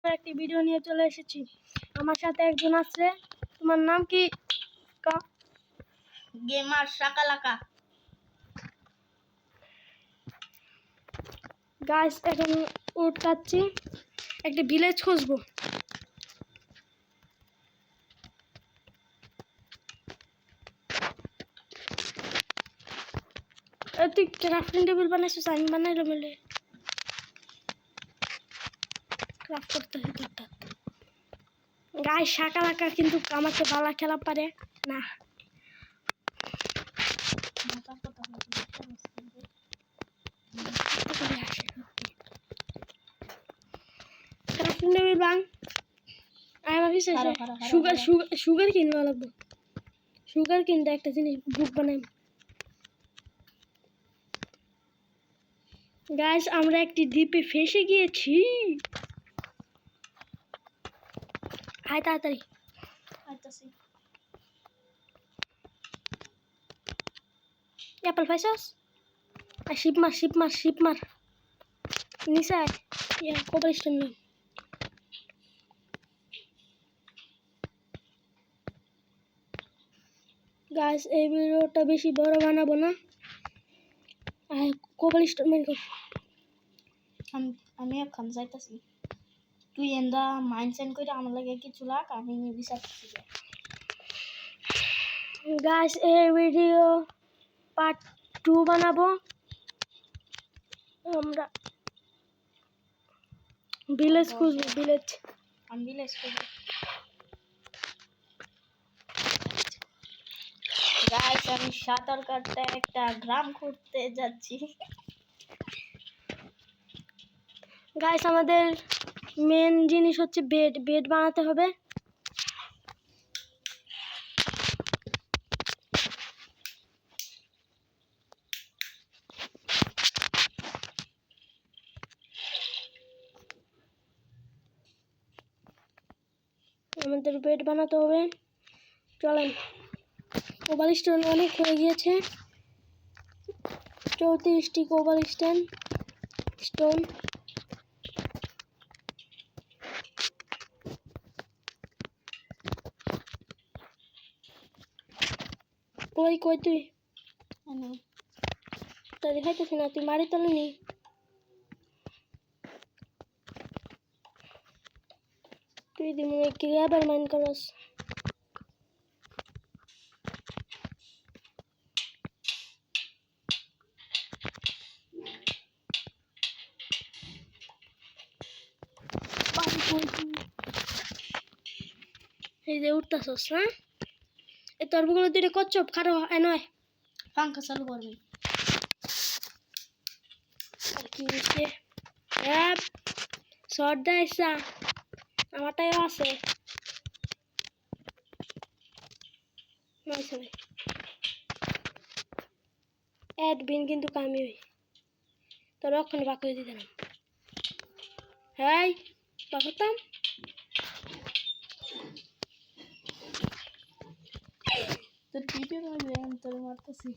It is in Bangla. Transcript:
সুন্দর একটি ভিডিও নিয়ে চলে এসেছি। আমার সাথে একজন আছে। তোমার নাম কি? গেমার শাকালাকা। গাইস, এখন উঠতাছি, একটা ভিলেজ খুঁজবো। তুই ক্রাফটিং টেবিল বানাইছিস? আমি বানাইলো মিলে ক্রাফট করতে হইতে। গাইস, শাকালাকা কিন্তু আমাকে ভালো খেলা পারে না। ক্রাফটিং টেবিল বান। সুগার কিনবা লাগবো। সুগার কিনতে একটা জিনিস বুক বানাই। গাইস, আমরা একটি দ্বীপে ফেসে গিয়েছি। আয় তাড়াতাড়ি। অ্যাপল পাইছস? শিপ মার নিচে আয়। কোবল স্টোন নেই। গাইস, এই ভিডিওটা বেশি বড় বানাবো না। কোবল স্টোন বের কর। আমি এখন যাইতাছি। তুই এন্দা মাইন্ড করে আমার লাগে কিছু লাগ, আমি বিচারতেছি। গাইস, এই ভিডিও পার্ট 2 বানাবো। আমরা ভিলেজ খুঁজবো। আমি ভিলেজ খুঁজবো। গাইস, আমি সাঁতার কাটতে একটা গ্রাম খুঁজতে যাচ্ছি। গাইস, আমাদের মেন জিনিস হচ্ছে বেড বানাতে হবে। আমাদের বেড বানাতে হবে। চলেন। কোবাল স্টোন অনেক হয়ে গিয়েছে। 34টি কোবাল স্টোন। কই তুই? তা দেখাইতেছি না, তুই মারি তলে নি। তুই দিমু ক্রিয়াবার মাইন্ড করস। এই যে উঠতাছস না? এই তরবগুলো দুইটা কচ্ছপ খারো নয়। পাঙ্খা চালু করবি। আর কি হচ্ছে? শর্ট দেয়সা আমারটাই আছে। অ্যাডবিন কিন্তু কামি হই তোর ওখানে বাক করে দিতে না। হ্যাঁ, বাকতাম তোর ভিডিও তোর মারতেছি।